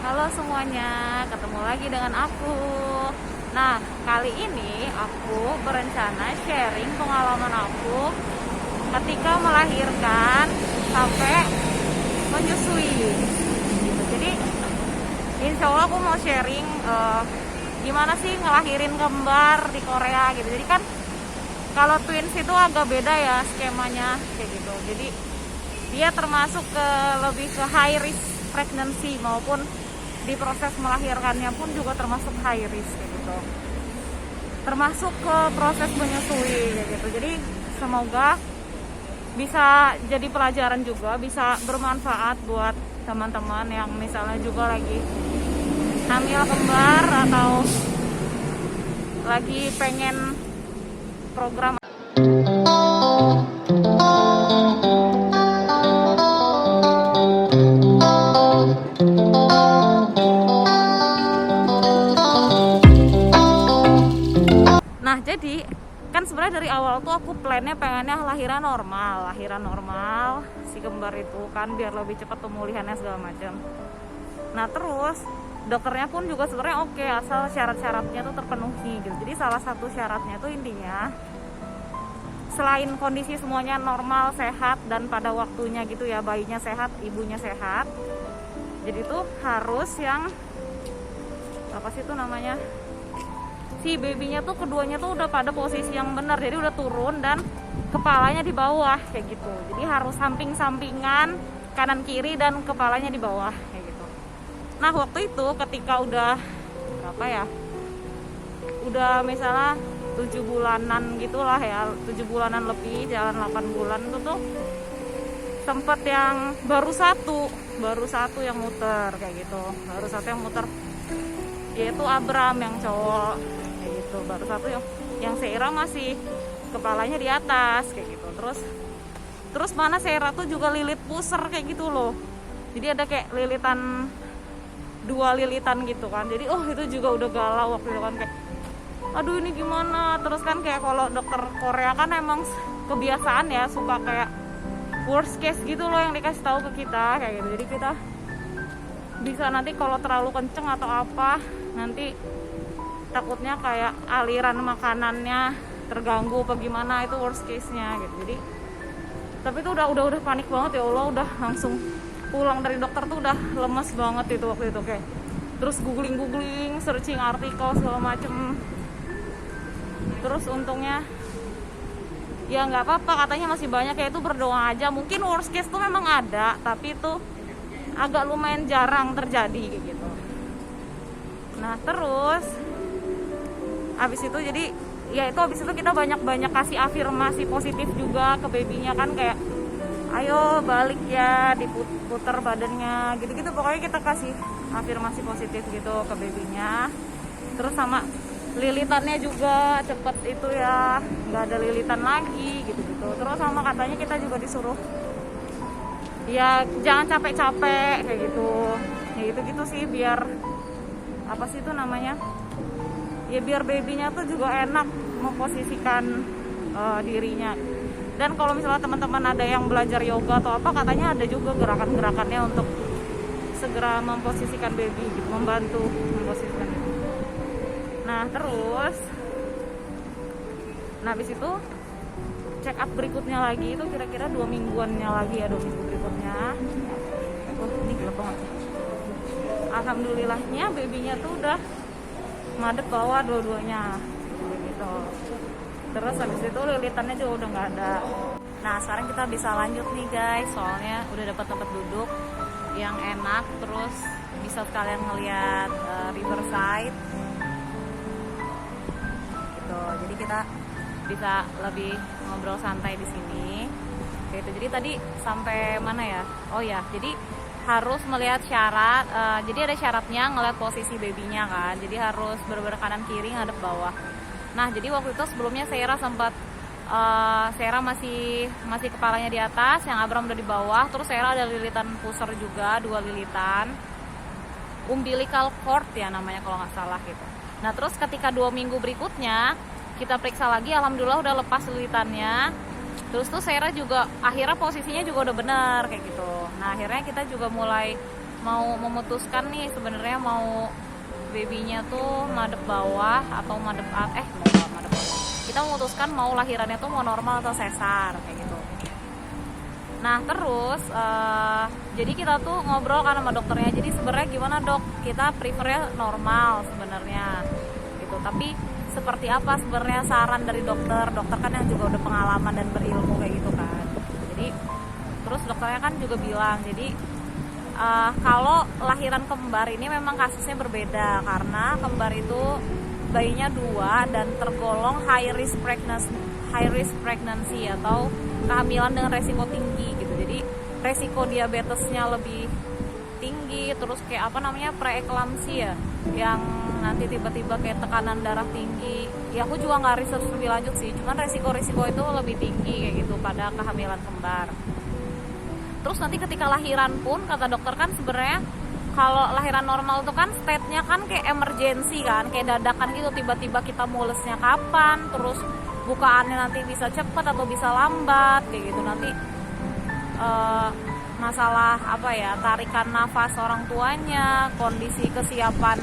Halo semuanya, ketemu lagi dengan aku. Nah, kali ini aku berencana sharing pengalaman aku ketika melahirkan sampai menyusui gitu. Jadi insya Allah aku mau sharing gimana sih ngelahirin kembar di Korea gitu. Jadi kan kalau twins itu agak beda ya skemanya kayak gitu. Jadi dia termasuk lebih ke high risk pregnancy, maupun di proses melahirkannya pun juga termasuk high risk kayak gitu, termasuk ke proses menyusui kayak gitu. Jadi semoga bisa jadi pelajaran juga, bisa bermanfaat buat teman-teman yang misalnya juga lagi hamil kembar atau lagi pengen program. Nah, jadi kan sebenarnya dari awal tuh aku plannya pengennya lahiran normal si kembar itu kan, biar lebih cepat pemulihannya segala macam. Nah, terus dokternya pun juga sebenarnya oke, asal syarat-syaratnya tuh terpenuhi gitu. Jadi salah satu syaratnya tuh intinya selain kondisi semuanya normal, sehat, dan pada waktunya gitu ya, bayinya sehat, ibunya sehat. Jadi tuh harus yang apa sih itu namanya, si babynya tuh keduanya tuh udah pada posisi yang benar, jadi udah turun dan kepalanya di bawah kayak gitu. Jadi harus samping-sampingan, kanan kiri, dan kepalanya di bawah kayak gitu. Nah, waktu itu ketika udah berapa ya, udah misalnya 7 bulanan gitulah ya, 7 bulanan lebih, jalan 8 bulan itu tuh sempet yang baru satu yang muter kayak gitu, baru satu yang muter, yaitu Abram yang cowok kayak gitu. Baru satu yang Seira masih kepalanya di atas kayak gitu. Terus mana Seira tuh juga lilit puser kayak gitu loh. Jadi ada kayak lilitan, 2 lilitan gitu kan. Jadi itu juga udah galau waktu itu kan, kayak aduh ini gimana. Terus kan kayak kalau dokter Korea kan emang kebiasaan ya, suka kayak worst case gitu loh yang dikasih tahu ke kita kayak gitu. Jadi kita bisa nanti kalau terlalu kenceng atau apa, nanti takutnya kayak aliran makanannya terganggu apa gimana, itu worst case nya gitu. Jadi tapi itu udah panik banget ya Allah, udah langsung pulang dari dokter tuh udah lemes banget itu waktu itu, kayak terus googling searching artikel segala macem. Terus untungnya ya nggak apa-apa, katanya masih banyak, kayak itu berdoa aja. Mungkin worst case tuh memang ada, tapi itu agak lumayan jarang terjadi kayak gitu. Nah, terus abis itu jadi ya itu, abis itu kita banyak kasih afirmasi positif juga ke babynya kan, kayak ayo balik ya, diputer badannya gitu-gitu. Pokoknya kita kasih afirmasi positif gitu ke babynya. Terus sama lilitannya juga cepet itu ya, nggak ada lilitan lagi gitu-gitu. Terus sama katanya kita juga disuruh ya jangan capek-capek kayak gitu, ya gitu-gitu sih, biar apa sih itu namanya, ya biar babynya tuh juga enak memposisikan dirinya. Dan kalau misalnya teman-teman ada yang belajar yoga atau apa, katanya ada juga gerakan-gerakannya untuk segera memposisikan baby gitu, membantu memposisikan baby. Nah, terus habis itu check up berikutnya lagi itu kira-kira 2 mingguannya lagi ya, 2 minggu berikutnya. Ini gelap banget. Alhamdulillahnya babynya tuh udah madep bawah dua-duanya gitu. Terus habis itu lilitannya juga udah nggak ada. Nah, sekarang kita bisa lanjut nih guys, soalnya udah dapat tempat duduk yang enak, terus bisa sekalian ngeliat riverside gitu. Jadi kita bisa lebih ngobrol santai di sini gitu. Jadi tadi sampai mana ya? Oh ya, jadi harus melihat syarat, jadi ada syaratnya ngeliat posisi babynya kan. Jadi harus bener-bener kanan kiri ngadep bawah. Nah, jadi waktu itu sebelumnya Seira sempat Seira masih kepalanya di atas, yang Abram udah di bawah. Terus Seira ada lilitan pusar juga, 2 lilitan, umbilical cord ya namanya kalau nggak salah gitu. Nah, terus ketika 2 minggu berikutnya kita periksa lagi, alhamdulillah udah lepas lilitannya. Terus tuh Seira juga akhirnya posisinya juga udah benar kayak gitu. Nah, akhirnya kita juga mulai mau memutuskan nih sebenarnya mau babynya tuh madep bawah atau madep madep bawah. Kita memutuskan mau lahirannya tuh mau normal atau sesar kayak gitu. Nah terus jadi kita tuh ngobrol kan sama dokternya. Jadi sebenarnya gimana dok? Kita prefernya normal sebenarnya gitu. Tapi seperti apa sebenarnya saran dari dokter? Dokter kan yang juga udah pengalaman dan berilmu kayak gitu kan. Jadi terus dokternya kan juga bilang jadi kalau lahiran kembar ini memang kasusnya berbeda karena kembar itu bayinya 2 dan tergolong high risk pregnancy atau kehamilan dengan resiko tinggi gitu. Jadi resiko diabetesnya lebih tinggi, terus kayak preeklamsia yang nanti tiba-tiba kayak tekanan darah tinggi. Ya aku juga nggak research lebih lanjut sih, cuman resiko-resiko itu lebih tinggi kayak gitu pada kehamilan kembar. Terus nanti ketika lahiran pun kata dokter kan sebenarnya kalau lahiran normal itu kan state-nya kan kayak emergency kan, kayak dadakan gitu, tiba-tiba kita mulesnya kapan, terus bukaannya nanti bisa cepat atau bisa lambat kayak gitu. Nanti masalah tarikan nafas orang tuanya, kondisi kesiapan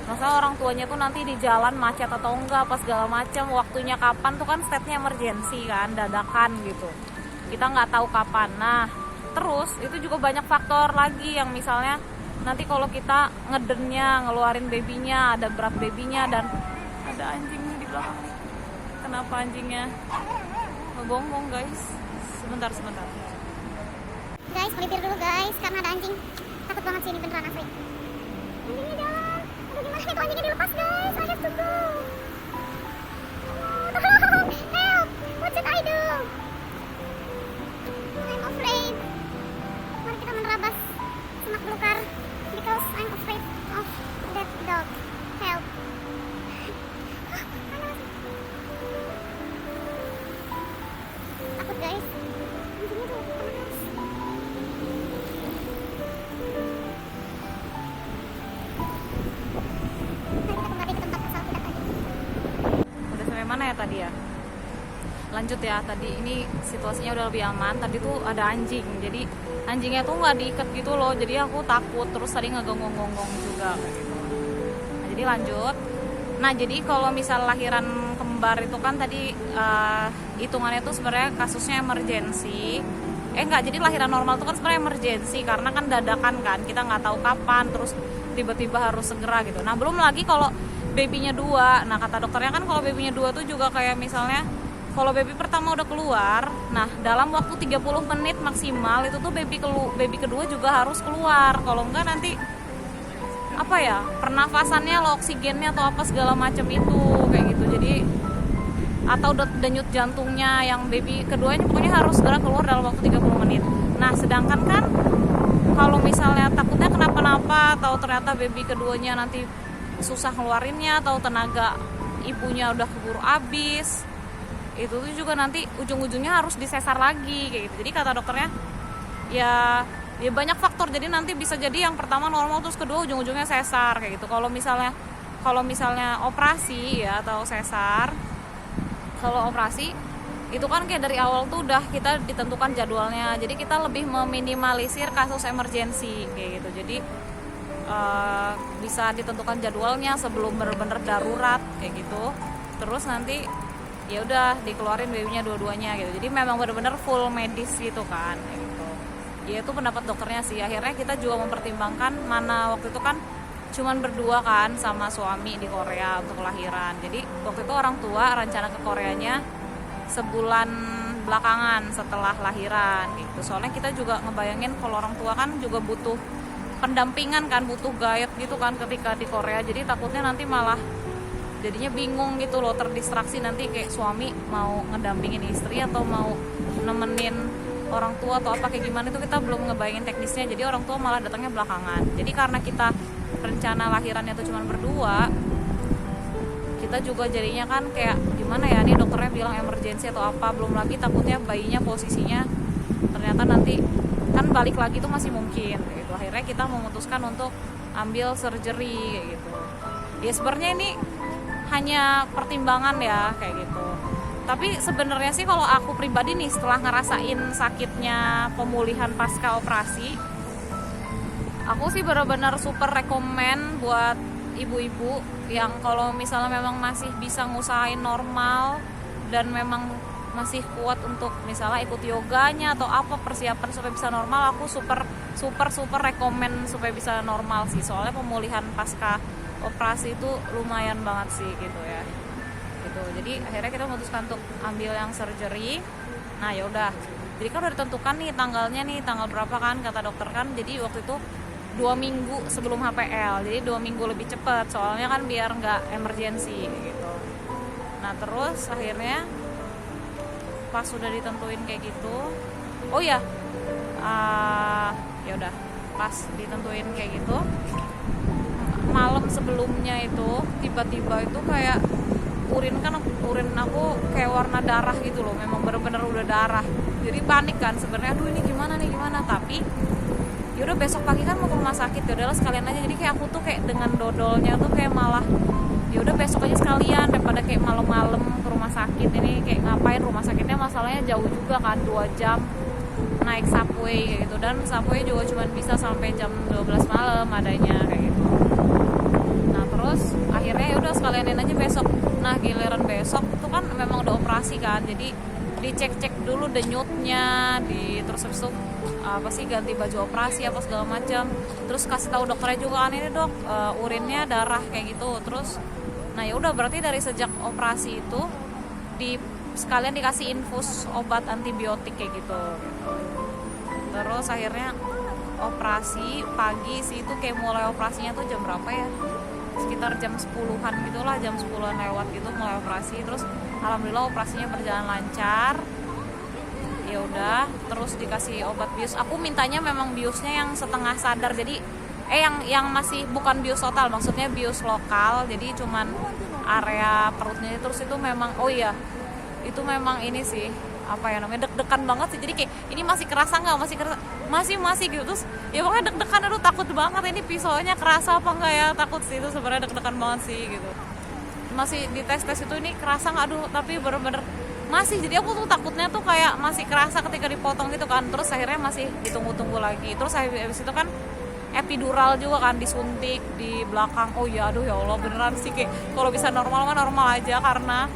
masalah orang tuanya tuh nanti di jalan macet atau enggak, pas segala macam, waktunya kapan tuh kan state-nya emergency kan, dadakan gitu, kita nggak tahu kapan. Nah terus itu juga banyak faktor lagi yang misalnya nanti kalau kita ngedennya, ngeluarin babynya, ada berat babynya, dan ada anjingnya di belakang nih. Kenapa anjingnya ngegonggong guys? Sebentar guys, melipir dulu guys karena ada anjing. Takut banget sih ini beneran asli. Anjingnya jalan. Aduh gimana nih tuh anjingnya dilepas guys? I have to go. Tolong, help. What should I do? I'm afraid. Mari kita menerabas semak belukar because I'm afraid of that dog. Help. Takut guys. Anjingnya tuh panas. Udah sampai mana ya tadi ya? Lanjut ya, tadi ini situasinya udah lebih aman. Tadi tuh ada anjing, jadi anjingnya tuh nggak diikat gitu loh, jadi aku takut. Terus tadi ngegonggong-gonggong juga kayak gitu. Nah, jadi lanjut. Nah jadi kalau misal lahiran kembar itu kan tadi hitungannya tuh sebenarnya kasusnya emergency. Jadi lahiran normal tuh kan sebenarnya emergency karena kan dadakan kan, kita nggak tahu kapan, terus tiba-tiba harus segera gitu. Nah belum lagi kalau babynya 2. Nah kata dokternya kan kalau babynya 2 tuh juga kayak misalnya kalau baby pertama udah keluar, nah dalam waktu 30 menit maksimal itu tuh baby kedua juga harus keluar. Kalau enggak nanti pernafasannya, oksigennya atau apa segala macam itu kayak gitu. Jadi atau denyut jantungnya yang baby keduanya pokoknya harus segera keluar dalam waktu 30 menit. Nah sedangkan kan kalau misalnya takutnya kenapa-napa atau ternyata baby keduanya nanti susah ngeluarinnya atau tenaga ibunya udah keburu habis, itu tuh juga nanti ujung-ujungnya harus disesar lagi kayak gitu. Jadi kata dokternya ya banyak faktor, jadi nanti bisa jadi yang pertama normal terus kedua ujung-ujungnya sesar kayak gitu. Kalau misalnya operasi ya atau sesar, kalau operasi itu kan kayak dari awal tuh udah kita ditentukan jadwalnya, jadi kita lebih meminimalisir kasus emergensi kayak gitu. Jadi bisa ditentukan jadwalnya sebelum bener-bener darurat kayak gitu. Terus nanti ya udah dikeluarin babynya dua-duanya gitu. Jadi memang benar-benar full medis gitu kan gitu. Ya itu pendapat dokternya sih. Akhirnya kita juga mempertimbangkan mana waktu itu kan cuman berdua kan sama suami di Korea untuk lahiran. Jadi waktu itu orang tua rencana ke Koreanya sebulan belakangan setelah lahiran gitu. Soalnya kita juga ngebayangin kalau orang tua kan juga butuh pendampingan kan, butuh guide gitu kan ketika di Korea. Jadi takutnya nanti malah jadinya bingung gitu loh, terdistraksi nanti kayak suami mau ngedampingin istri atau mau nemenin orang tua atau apa kayak gimana, itu kita belum ngebayangin teknisnya. Jadi orang tua malah datangnya belakangan. Jadi karena kita rencana lahirannya itu cuma berdua, kita juga jadinya kan kayak gimana ya, nih dokternya bilang emergency atau apa, belum lagi takutnya bayinya posisinya ternyata nanti kan balik lagi tuh masih mungkin gitu. Akhirnya kita memutuskan untuk ambil surgery gitu. Ya sebenarnya ini hanya pertimbangan ya kayak gitu. Tapi sebenarnya sih kalau aku pribadi nih setelah ngerasain sakitnya pemulihan pasca operasi, Aku sih benar-benar super rekomen buat ibu-ibu yang kalau misalnya memang masih bisa ngusahain normal dan memang masih kuat untuk misalnya ikut yoganya atau apa persiapan supaya bisa normal, aku super rekomen supaya bisa normal sih. Soalnya pemulihan pasca operasi itu lumayan banget sih gitu ya. Gitu. Jadi akhirnya kita memutuskan untuk ambil yang surgery. Nah, ya udah. Jadi kan udah ditentukan nih tanggalnya nih, tanggal berapa kan kata dokter kan. Jadi waktu itu 2 minggu sebelum HPL, jadi 2 minggu lebih cepet soalnya kan biar nggak emergency gitu. Nah terus akhirnya pas sudah ditentuin kayak gitu, oh ya, ya udah pas ditentuin kayak gitu, malam sebelumnya itu tiba-tiba itu kayak urin aku kayak warna darah gitu loh, memang bener-bener udah darah. Jadi panik kan sebenarnya, aduh ini gimana, tapi yaudah besok pagi kan mau ke rumah sakit, yaudah sekalian aja. Jadi kayak aku tuh kayak dengan dodolnya tuh kayak malah yaudah besok aja sekalian daripada kayak malam-malam ke rumah sakit. Ini kayak ngapain, rumah sakitnya masalahnya jauh juga kan, 2 jam naik subway kayak gitu, dan subway juga cuma bisa sampai jam 12 malam adanya kayak gitu. Nah terus akhirnya yaudah sekalianin aja besok. Nah giliran besok itu kan memang udah operasi kan, jadi dicek dulu denyutnya, terus habis itu apa sih ganti baju operasi apa segala macam, terus kasih tahu dokternya juga kan, ini dok urinnya darah kayak gitu. Terus nah ya udah berarti dari sejak operasi itu sekalian dikasih infus obat antibiotik kayak gitu. Terus akhirnya operasi pagi sih, itu kayak mulai operasinya tuh jam berapa ya, sekitar jam 10-an gitulah, jam 10-an lewat gitu mulai operasi. Terus alhamdulillah operasinya berjalan lancar. Ya udah, terus dikasih obat bius. Aku mintanya memang biusnya yang setengah sadar, jadi yang masih bukan bius total, maksudnya bius lokal, jadi cuman area perutnya. Terus itu memang oh iya, itu memang ini sih apa ya namanya, deg-degan banget sih. Jadi kayak ini masih kerasa nggak, masih gitu. Terus ya pokoknya deg-degan, aduh takut banget ini pisaunya kerasa apa enggak ya, takut sih itu sebenarnya, deg-degan banget sih gitu. Masih di tes itu ini kerasa nggak, aduh tapi bener-bener masih. Jadi aku tuh takutnya tuh kayak masih kerasa ketika dipotong gitu kan. Terus akhirnya masih ditunggu-tunggu lagi. Terus habis itu kan epidural juga kan, disuntik di belakang. Oh ya, aduh ya Allah beneran sih, kayak kalau bisa normal mah normal aja. Karena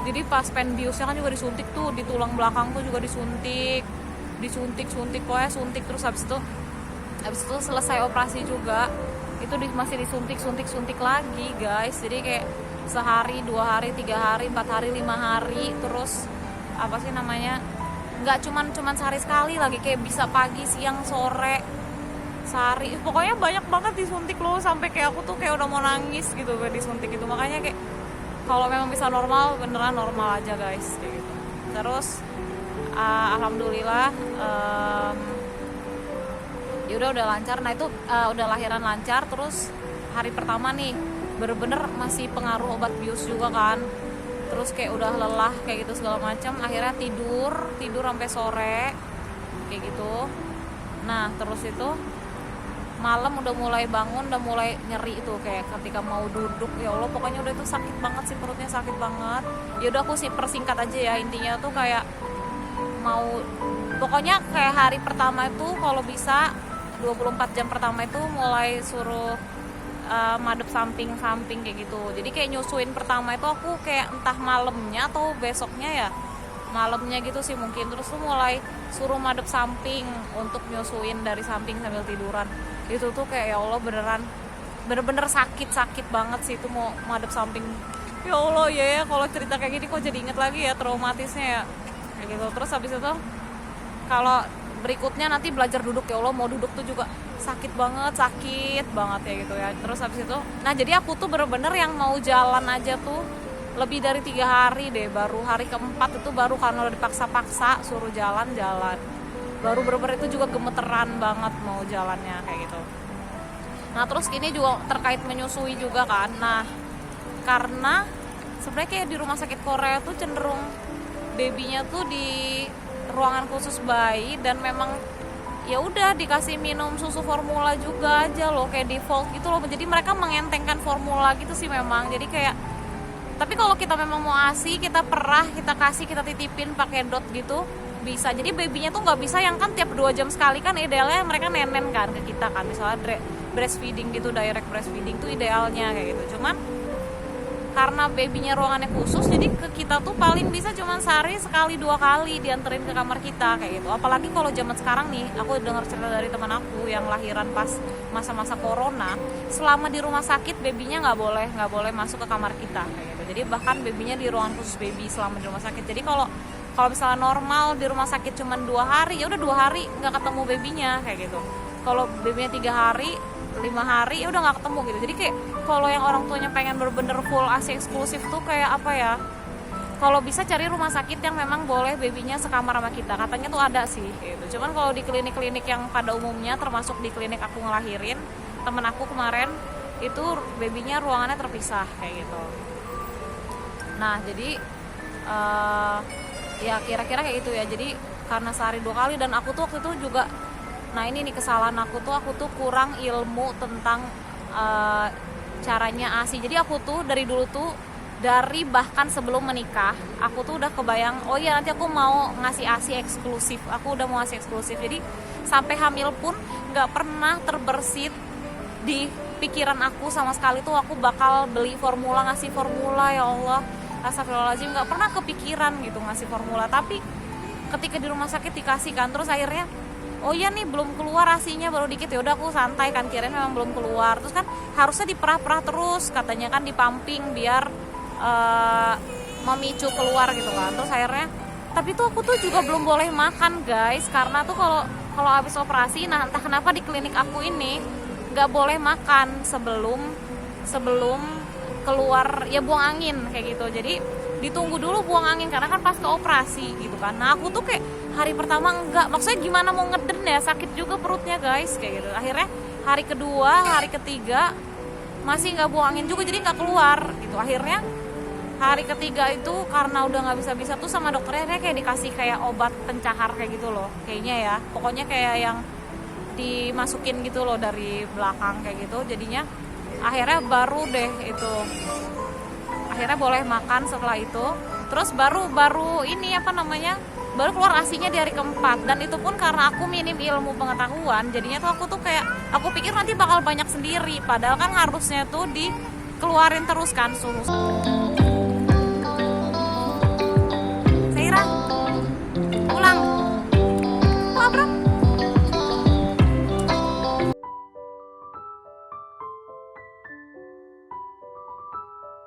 jadi pas pen biusnya kan juga disuntik tuh, di tulang belakang tuh juga disuntik pokoknya suntik. Terus habis itu selesai operasi juga itu masih disuntik lagi guys. Jadi kayak sehari, 2 hari, 3 hari, 4 hari, 5 hari. Terus apa sih namanya, nggak cuman sehari sekali lagi, kayak bisa pagi, siang, sore, sehari. Pokoknya banyak banget disuntik loh, sampai kayak aku tuh kayak udah mau nangis gitu kayak disuntik itu. Makanya kayak kalau memang bisa normal, beneran normal aja guys kayak gitu. Terus alhamdulillah udah lancar. Nah itu udah lahiran lancar. Terus hari pertama nih bener-bener masih pengaruh obat bius juga kan. Terus kayak udah lelah kayak gitu segala macam. Akhirnya tidur sampai sore kayak gitu. Nah terus itu malam udah mulai bangun, udah mulai nyeri itu kayak ketika mau duduk. Ya Allah pokoknya udah itu sakit banget sih, perutnya sakit banget. Ya udah aku sih persingkat aja ya, intinya tuh kayak pokoknya kayak hari pertama itu kalau bisa 24 jam pertama itu mulai suruh madep samping kayak gitu. Jadi kayak nyusuin pertama itu aku kayak entah malamnya atau besoknya ya, malamnya gitu sih mungkin. Terus tuh mulai suruh madep samping untuk nyusuin dari samping sambil tiduran. Itu tuh kayak ya Allah bener-bener sakit banget sih itu mau madep samping. Ya Allah ya kalau cerita kayak gini kok jadi inget lagi ya traumatisnya ya kayak gitu. Terus habis itu kalau berikutnya nanti belajar duduk, ya Allah mau duduk tuh juga sakit banget ya gitu ya. Terus habis itu nah jadi aku tuh bener-bener yang mau jalan aja tuh lebih dari 3 hari deh, baru hari keempat itu baru karena udah dipaksa-paksa suruh jalan baru bener-bener itu juga gemeteran banget mau jalannya kayak gitu. Nah terus ini juga terkait menyusui juga kan. Nah karena sebenarnya kayak di rumah sakit Korea tuh cenderung babynya tuh di ruangan khusus bayi, dan memang ya udah dikasih minum susu formula juga aja loh, kayak default gitu loh. Jadi mereka mengentengkan formula gitu sih memang. Jadi kayak tapi kalau kita memang mau ASI, kita perah, kita kasih, kita titipin pakai dot gitu, bisa. Jadi babynya tuh nggak bisa yang kan tiap 2 jam sekali, kan idealnya mereka nenen kan ke kita kan, misalnya breastfeeding gitu, direct breastfeeding tuh idealnya kayak gitu. Cuman karena babynya ruangannya khusus, jadi ke kita tuh paling bisa cuman sehari sekali 2 kali dianterin ke kamar kita kayak gitu. Apalagi kalau zaman sekarang nih, aku dengar cerita dari teman aku yang lahiran pas masa-masa corona, selama di rumah sakit babynya nggak boleh masuk ke kamar kita kayak gitu. Jadi bahkan babynya di ruangan khusus baby selama di rumah sakit. Jadi kalau misalnya normal di rumah sakit cuman 2 hari, ya udah 2 hari nggak ketemu babynya kayak gitu. Kalau babynya 3 hari, 5 hari, ya udah nggak ketemu gitu. Jadi kayak kalau yang orang tuanya pengen bener-bener full ASI eksklusif tuh kayak apa ya, kalau bisa cari rumah sakit yang memang boleh babynya sekamar sama kita. Katanya tuh ada sih gitu. Cuman kalau di klinik-klinik yang pada umumnya, termasuk di klinik aku ngelahirin, temen aku kemarin itu babynya ruangannya terpisah kayak gitu. Nah jadi ya kira-kira kayak gitu ya. Jadi karena sehari 2 kali, dan aku tuh waktu itu juga, nah ini nih kesalahan aku tuh kurang ilmu tentang caranya ASI. Jadi aku tuh dari dulu tuh, dari bahkan sebelum menikah, aku tuh udah kebayang, oh iya nanti aku mau ngasih ASI eksklusif, aku udah mau ASI eksklusif. Jadi sampai hamil pun nggak pernah terbersit di pikiran aku sama sekali tuh aku bakal beli formula, ngasih formula. Ya Allah, astagfirullahaladzim, nggak pernah kepikiran gitu ngasih formula. Tapi ketika di rumah sakit dikasih kan, terus akhirnya oh iya nih belum keluar ASInya, baru dikit, ya udah aku santai kan, kirain memang belum keluar. Terus kan harusnya diperah-perah terus, katanya kan dipumping biar memicu keluar gitu kan. Terus akhirnya, tapi tuh aku tuh juga belum boleh makan guys, karena tuh kalau habis operasi, nah entah kenapa di klinik aku ini nggak boleh makan sebelum keluar, ya buang angin kayak gitu. Jadi ditunggu dulu buang angin karena kan pas ke operasi gitu kan. Nah aku tuh kayak hari pertama enggak, maksudnya gimana mau ngeden ya, sakit juga perutnya guys kayak gitu. Akhirnya hari kedua, hari ketiga masih nggak buang angin juga, jadi nggak keluar gitu. Akhirnya hari ketiga itu karena udah nggak bisa tuh sama dokternya kayak dikasih kayak obat pencahar kayak gitu loh kayaknya ya, pokoknya kayak yang dimasukin gitu loh dari belakang kayak gitu. Jadinya akhirnya baru deh itu, akhirnya boleh makan setelah itu. Terus baru ini apa namanya, baru keluar ASInya di hari keempat. Dan itu pun karena aku minim ilmu pengetahuan, jadinya tuh aku tuh kayak, aku pikir nanti bakal banyak sendiri, padahal kan harusnya tuh dikeluarin terus kan suhu.